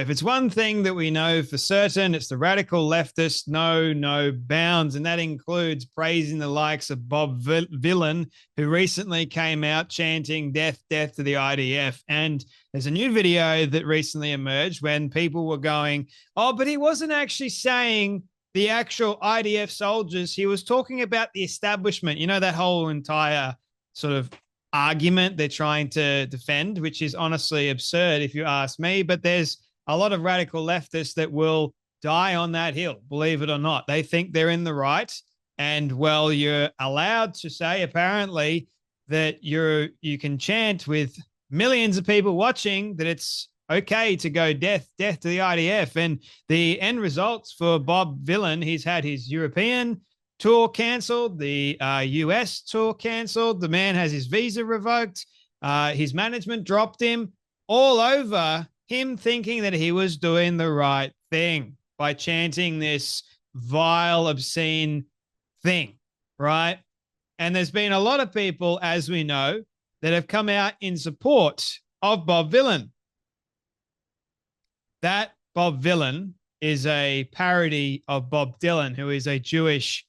if it's one thing that we know for certain, it's the radical leftists know no bounds, and that includes praising the likes of Bob Villain, who recently came out chanting death, death to the IDF. And there's a new video that recently emerged when people were going, oh, but he wasn't actually saying the actual IDF soldiers. He was talking about the establishment. You know, that whole entire sort of argument they're trying to defend, which is honestly absurd if you ask me. But there's a lot of radical leftists that will die on that hill, believe it or not. They think they're in the right. And, well, you're allowed to say, apparently, that you can chant with millions of people watching that it's okay to go death, death to the IDF. And the end results for Bob Villain, he's had his European tour cancelled, the US tour cancelled. The man has his visa revoked. His management dropped him, all over him thinking that he was doing the right thing by chanting this vile, obscene thing, right? And there's been a lot of people, as we know, that have come out in support of Bob Villain. That Bob Villain is a parody of Bob Dylan, who is a Jewish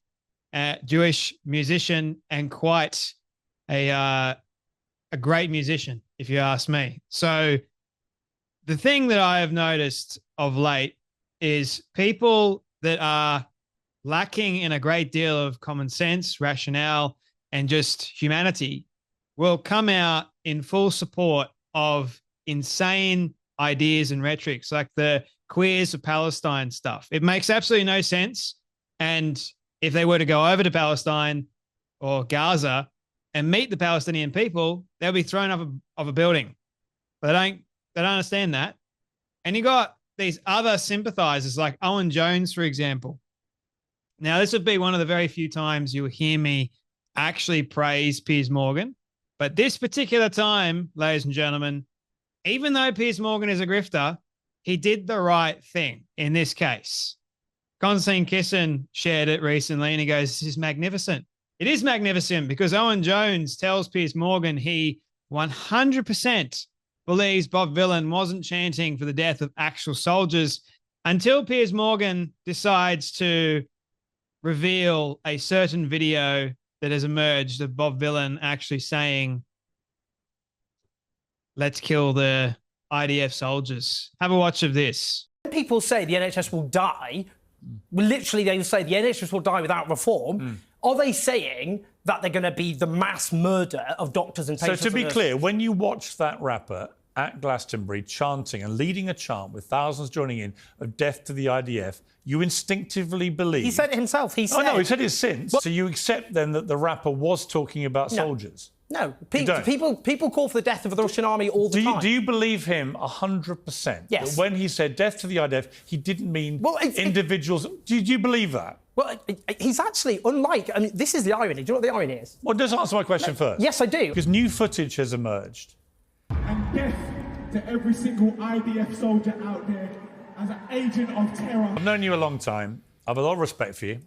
musician and quite a great musician, if you ask me. So the thing that I have noticed of late is people that are lacking in a great deal of common sense, rationale, and just humanity will come out in full support of insane ideas and rhetorics like the Queers of Palestine stuff. It makes absolutely no sense. And if they were to go over to Palestine or Gaza and meet the Palestinian people, they'll be thrown off of a building. But they don't understand that. And you got these other sympathizers like Owen Jones, for example. Now, this would be one of the very few times you'll hear me actually praise Piers Morgan. But this particular time, ladies and gentlemen, even though Piers Morgan is a grifter, he did the right thing in this case. Constantine Kissin shared it recently, and he goes, this is magnificent. It is magnificent because Owen Jones tells Piers Morgan he 100% believes Bob Villain wasn't chanting for the death of actual soldiers until Piers Morgan decides to reveal a certain video that has emerged of Bob Villain actually saying, let's kill the IDF soldiers. Have a watch of this. People say the NHS will die. Literally, they say the NHS will die without reform. Are they saying that they're going to be the mass murder of doctors and patients? So to be clear, when you watch that rapper at Glastonbury chanting and leading a chant with thousands joining in of death to the IDF, you instinctively believe... He said it himself. He said... Oh, no, he said it since. So you accept, then, that the rapper was talking about soldiers? No. People call for the death of the Russian army all the time. Do you believe him 100%? Yes. That when he said death to the IDF, he didn't mean individuals... Do you believe that? Well, he's actually, unlike... I mean, this is the irony. Do you know what the irony is? Well, just answer my question first. Yes, I do. Because new footage has emerged. And death to every single IDF soldier out there as an agent of terror. I've known you a long time. I have a lot of respect for you.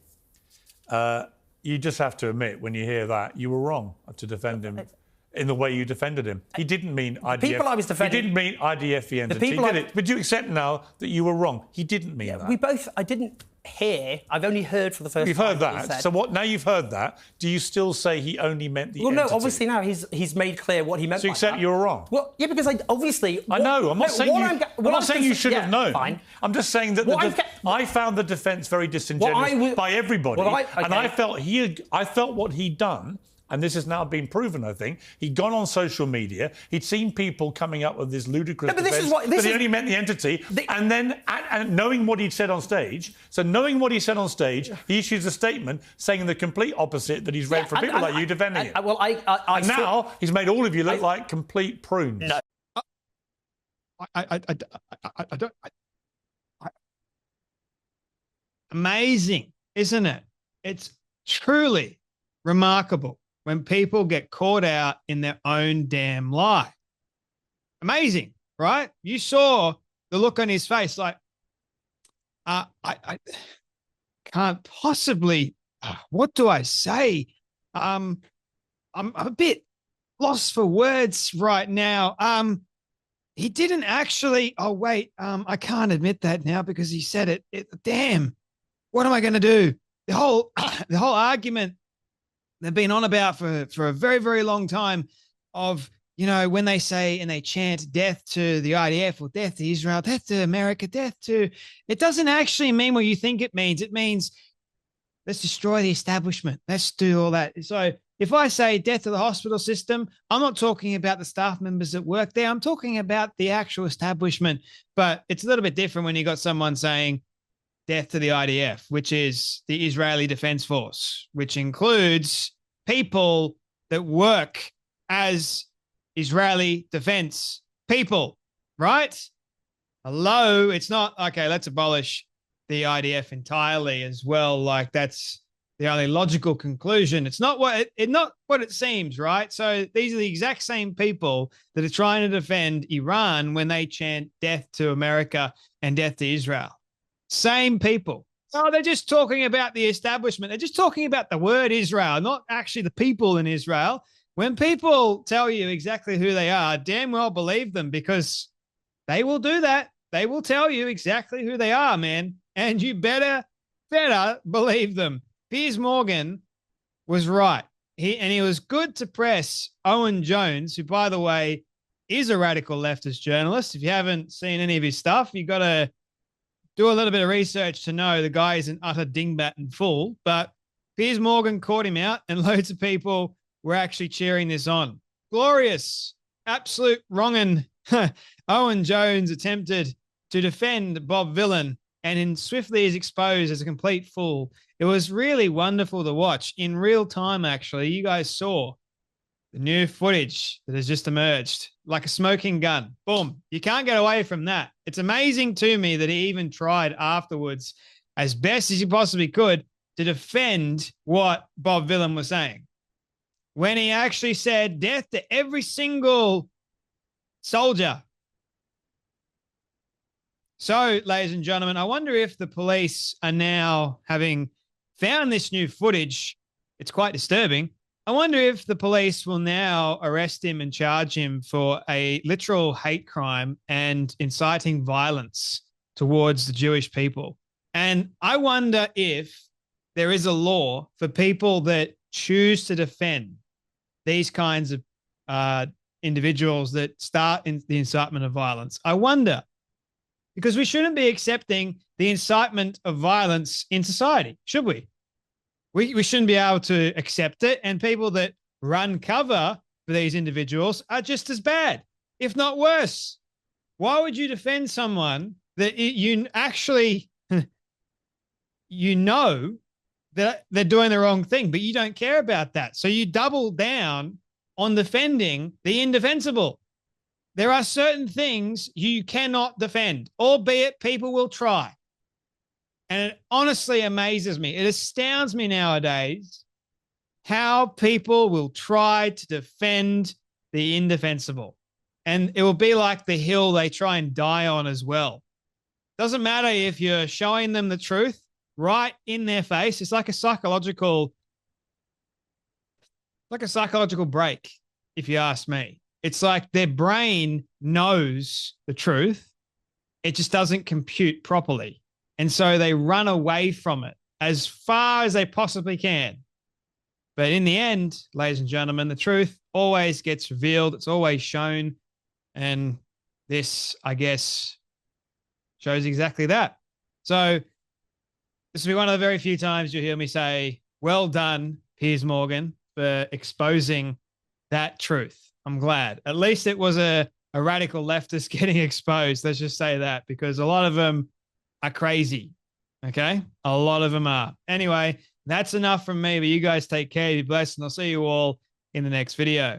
You just have to admit, when you hear that, you were wrong to defend him in the way you defended him. He didn't mean IDF. People I was defending... He didn't mean IDF, the entity, did it? But you accept now that you were wrong. He didn't mean that. I didn't hear. I've only heard for the first time. You've heard that. So what? Now you've heard that. Do you still say he only meant the entity? Well, no. Obviously now he's made clear what he meant. So you accept you were wrong. Well, yeah, because I know. I'm not saying you. I'm not saying you should have known. Fine. I'm just saying that I found the defence very disingenuous by everybody, and I felt what he'd done. And this has now been proven, I think. He'd gone on social media. He'd seen people coming up with this ludicrous defence that he only meant the entity. And then, and knowing what he'd said on stage, he issues a statement saying the complete opposite that he's read from people like you defending it. And now he's made all of you look like complete prunes. No. I don't... Amazing, isn't it? It's truly remarkable when people get caught out in their own damn lie. Amazing, right? You saw the look on his face like, I can't possibly, what do I say? I'm a bit lost for words right now. he didn't actually. Oh, wait. I can't admit that now because he said it. Damn. What am I going to do? The whole argument they've been on about for a very, very long time of, when they say and they chant death to the IDF or death to Israel, death to America, it doesn't actually mean what you think it means. It means let's destroy the establishment. Let's do all that. So if I say death to the hospital system, I'm not talking about the staff members that work there. I'm talking about the actual establishment. But it's a little bit different when you got someone saying death to the IDF, which is the Israeli Defense Force, which includes people that work as Israeli defense people, right? Hello, it's not, okay, let's abolish the IDF entirely as well. Like that's the only logical conclusion. It's not what it seems, right? So these are the exact same people that are trying to defend Iran when they chant death to America and death to Israel. Same people. Oh, they're just talking about the establishment. They're just talking about the word Israel, not actually the people in Israel. When people tell you exactly who they are, damn well believe them because they will do that. They will tell you exactly who they are, man. And you better believe them. Piers Morgan was right. He was good to press Owen Jones, who, by the way, is a radical leftist journalist. If you haven't seen any of his stuff, you got to do a little bit of research to know the guy is an utter dingbat and fool. But Piers Morgan caught him out, and loads of people were actually cheering this on. Glorious, absolute wrongin'. Owen Jones attempted to defend Bob Villan and swiftly is exposed as a complete fool. It was really wonderful to watch in real time, actually. You guys saw the new footage that has just emerged, like a smoking gun. Boom. You can't get away from that. It's amazing to me that he even tried afterwards, as best as he possibly could, to defend what Bob Villan was saying. When he actually said death to every single soldier. So, ladies and gentlemen, I wonder if the police are now, having found this new footage, it's quite disturbing. I wonder if the police will now arrest him and charge him for a literal hate crime and inciting violence towards the Jewish people. And I wonder if there is a law for people that choose to defend these kinds of individuals that start in the incitement of violence. I wonder, because we shouldn't be accepting the incitement of violence in society, should we? We shouldn't be able to accept it, and people that run cover for these individuals are just as bad, if not worse. Why would you defend someone that you actually, you know that they're doing the wrong thing, but you don't care about that? So you double down on defending the indefensible. There are certain things you cannot defend, albeit people will try. And it honestly amazes me. It astounds me nowadays how people will try to defend the indefensible. And it will be like the hill they try and die on as well. Doesn't matter if you're showing them the truth right in their face. It's like a psychological break, if you ask me. It's like their brain knows the truth. It just doesn't compute properly. And so they run away from it as far as they possibly can. But in the end, ladies and gentlemen, the truth always gets revealed. It's always shown. And this, I guess, shows exactly that. So this will be one of the very few times you'll hear me say, well done, Piers Morgan, for exposing that truth. I'm glad. At least it was a radical leftist getting exposed. Let's just say that, because a lot of them are crazy. Okay? A lot of them are. Anyway, that's enough from me, but you guys take care. Be blessed, and I'll see you all in the next video.